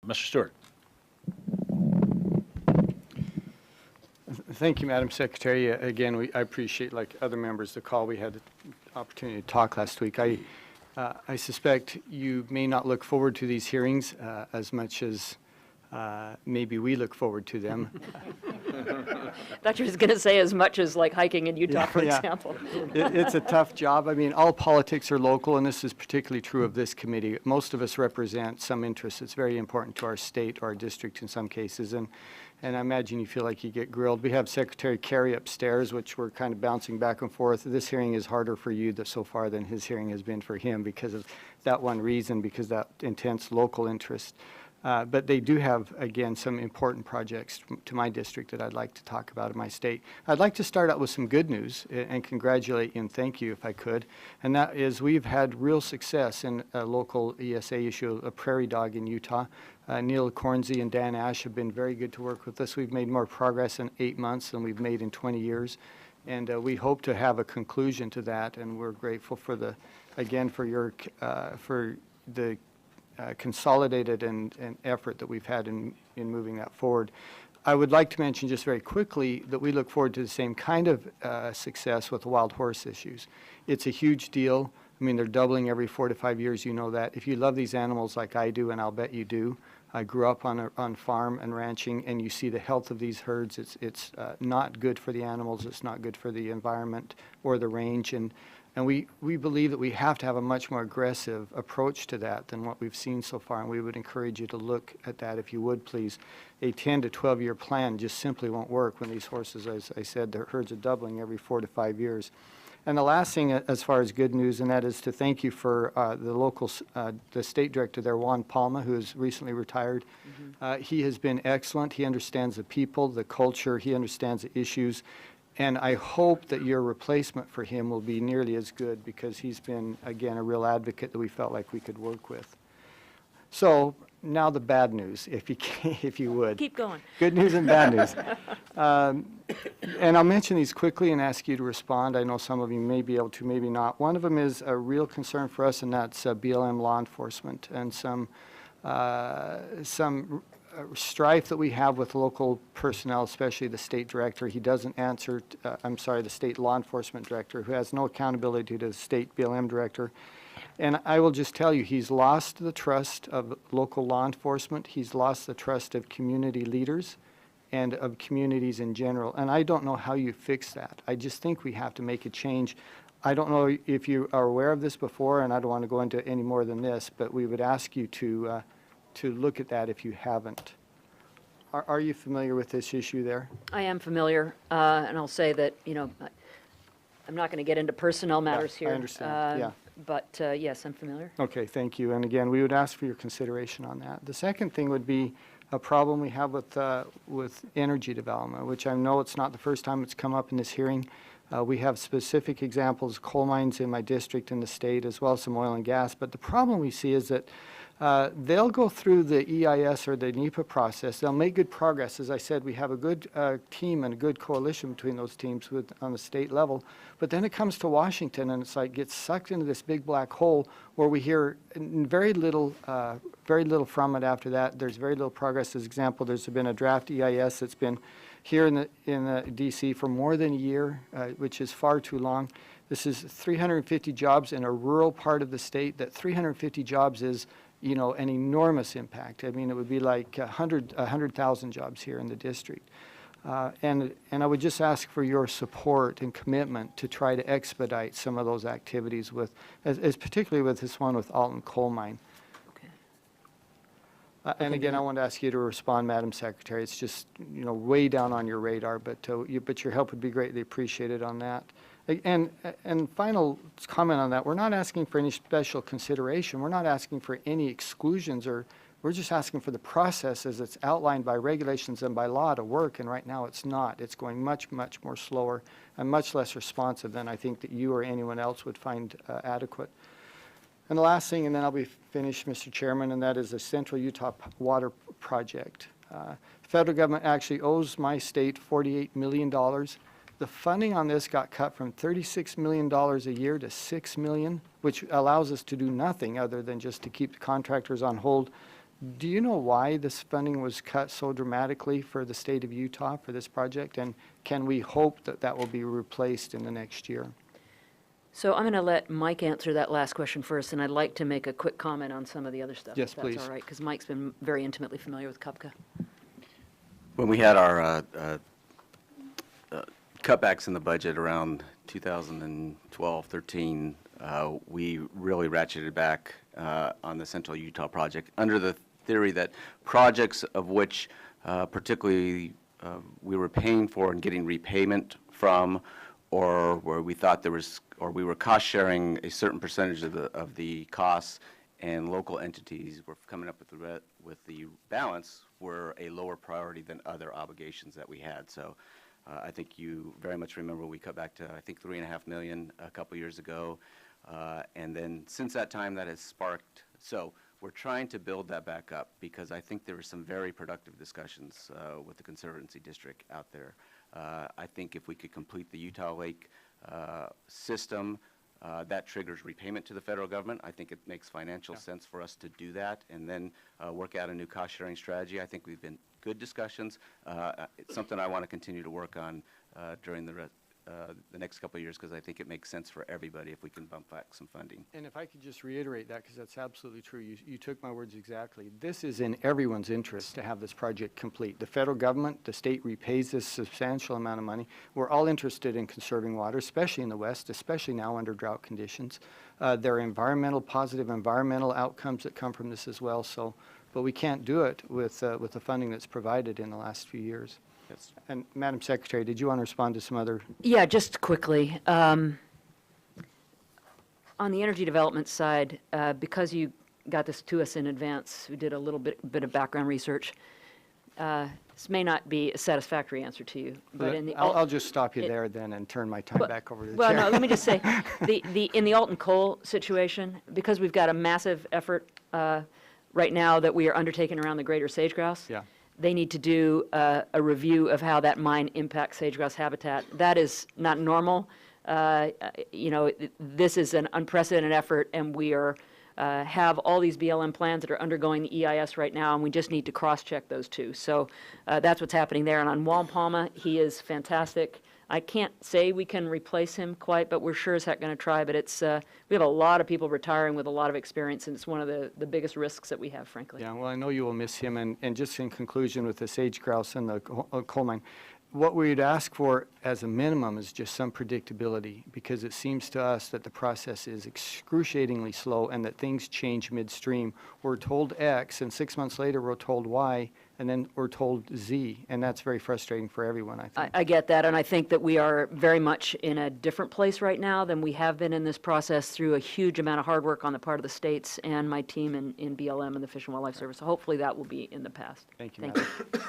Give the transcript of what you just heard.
Mr. Stewart. Thank you, Madam Secretary. Again, I appreciate, like other members, the call. We had the opportunity to talk last week. I suspect you may not look forward to these hearings as much as maybe we look forward to them. I thought you were going to say as much as like hiking in Utah, for example. It's a tough job. I mean, all politics are local, and this is particularly true of this committee. Most of us represent some interests. It's very important to our state, our district in some cases, and I imagine you feel like you get grilled. We have Secretary Kerry upstairs, which we're kind of bouncing back and forth. This hearing is harder for you so far than his hearing has been for him because of that one reason, because that intense local interest. But they do have, again, some important projects to my district that I'd like to talk about in my state. I'd like to start out with some good news and congratulate you and thank you if I could. And that is we've had real success in a local ESA issue, a prairie dog in Utah. Neil Cornsey and Dan Ash have been very good to work with us. We've made more progress in 8 months than we've made in 20 years. And we hope to have a conclusion to that. And we're grateful for the, again, for your, for the consolidated and effort that we've had in moving that forward. I would like to mention just very quickly that we look forward to the same kind of success with the wild horse issues. It's a huge deal. I mean, they're doubling every 4 to 5 years, you know that. If you love these animals like I do, and I'll bet you do, I grew up on farm and ranching, and you see the health of these herds. It's not good for the animals. It's not good for the environment or the range. And we believe that we have to have a much more aggressive approach to that than what we've seen so far, and we would encourage you to look at that if you would, please. A 10 to 12-year plan just simply won't work when these horses, as I said, their herds are doubling every 4 to 5 years. And the last thing as far as good news, and that is to thank you for the local, the state director there, Juan Palma, who has recently retired. He has been excellent. He understands the people, the culture. He understands the issues. And I hope that your replacement for him will be nearly as good because he's been, again, a real advocate that we felt like we could work with. So now the bad news, if you would. Keep going. Good news and bad news. And I'll mention these quickly and ask you to respond. I know some of you may be able to, maybe not. One of them is a real concern for us, and that's BLM law enforcement and some strife that we have with local personnel, especially the state director. He doesn't answer, the state law enforcement director, who has no accountability to the state BLM director. And I will just tell you, he's lost the trust of local law enforcement. He's lost the trust of community leaders and of communities in general. And I don't know how you fix that. I just think we have to make a change. I don't know if you are aware of this before, and I don't want to go into any more than this, but we would ask you to look at that if you haven't. Are you familiar with this issue there? I am familiar, and I'll say that, you know, I'm not going to get into personnel matters here. I understand, yeah. But yes, I'm familiar. Okay, thank you. And again, we would ask for your consideration on that. The second thing would be a problem we have with energy development, which I know it's not the first time it's come up in this hearing. We have specific examples, coal mines in my district in the state, as well as some oil and gas. But the problem we see is that they'll go through the EIS or the NEPA process. They'll make good progress. As I said, we have a good team and a good coalition between those teams on the state level. But then it comes to Washington, and it's like gets sucked into this big black hole where we hear very little from it after that. There's very little progress. As an example, there's been a draft EIS that's been here in the DC for more than a year, which is far too long. This is 350 jobs in a rural part of the state. That 350 jobs is, you know, an enormous impact. I mean, it would be like 100,000 jobs here in the district. And I would just ask for your support and commitment to try to expedite some of those activities with, as particularly with this one with Alton Coal Mine. Okay. And again, I want to ask you to respond, Madam Secretary. It's just, you know, way down on your radar, but your help would be greatly appreciated on that. And final comment on that, we're not asking for any special consideration. We're not asking for any exclusions, or we're just asking for the process as it's outlined by regulations and by law to work, and right now it's not. It's going much, much more slower and much less responsive than I think that you or anyone else would find adequate. And the last thing, and then I'll be finished, Mr. Chairman, and that is the Central Utah Water Project. The federal government actually owes my state $48 million. The funding on this got cut from $36 million a year to $6 million, which allows us to do nothing other than just to keep the contractors on hold, Do you know why this funding was cut so dramatically for the state of Utah for this project? And can we hope that that will be replaced in the next year? So I'm going to let Mike answer that last question first, and I'd like to make a quick comment on some of the other stuff. Yes, if that's please. all right, because Mike's been very intimately familiar with CUPCA. When we had our cutbacks in the budget around 2012, 13, we really ratcheted back on the Central Utah project under the theory that projects of which particularly we were paying for and getting repayment from, or where we thought there was, or we were cost sharing a certain percentage of the costs, and local entities were coming up with the balance, were a lower priority than other obligations that we had. So I think you very much remember we cut back to, I think, $3.5 million a couple years ago. And then since that time, that has sparked. So we're trying to build that back up, because I think there were some very productive discussions with the Conservancy District out there. I think if we could complete the Utah Lake system, that triggers repayment to the federal government. I think it makes financial sense for us to do that, and then work out a new cost-sharing strategy. I think we've been good discussions. It's something I want to continue to work on during the next couple of years, because I think it makes sense for everybody if we can bump back some funding. And if I could just reiterate that, because that's absolutely true. You took my words exactly. This is in everyone's interest to have this project complete. The federal government, the state repays this substantial amount of money. We're all interested in conserving water, especially in the West, especially now under drought conditions. There are positive environmental outcomes that come from this as well. So, but we can't do it with the funding that's provided in the last few years. Yes. And Madam Secretary, did you want to respond to some other? Yeah, just quickly. On the energy development side, because you got this to us in advance, we did a little bit of background research. This may not be a satisfactory answer to you, but in the I'll just stop you there then and turn my time back over to the well, chair. no, let me just say, in the Alton coal situation, because we've got a massive effort right now that we are undertaking around the greater sage-grouse. Yeah. They need to do a review of how that mine impacts sage-grouse habitat. That is not normal. This is an unprecedented effort, and we have all these BLM plans that are undergoing the EIS right now, and we just need to cross-check those two. So that's what's happening there. And on Wampama, he is fantastic. I can't say we can replace him quite, but we're sure as heck going to try. But it's we have a lot of people retiring with a lot of experience, and it's one of the biggest risks that we have, frankly. Yeah, well, I know you will miss him. And just in conclusion with the sage-grouse and the coal mine, what we'd ask for as a minimum is just some predictability, because it seems to us that the process is excruciatingly slow and that things change midstream. We're told X, and 6 months later we're told Y, and then we're told Z, and that's very frustrating for everyone, I think. I get that, and I think that we are very much in a different place right now than we have been in this process through a huge amount of hard work on the part of the states and my team in BLM and the Fish and Wildlife Service. So hopefully that will be in the past. Thank you, Madam. you.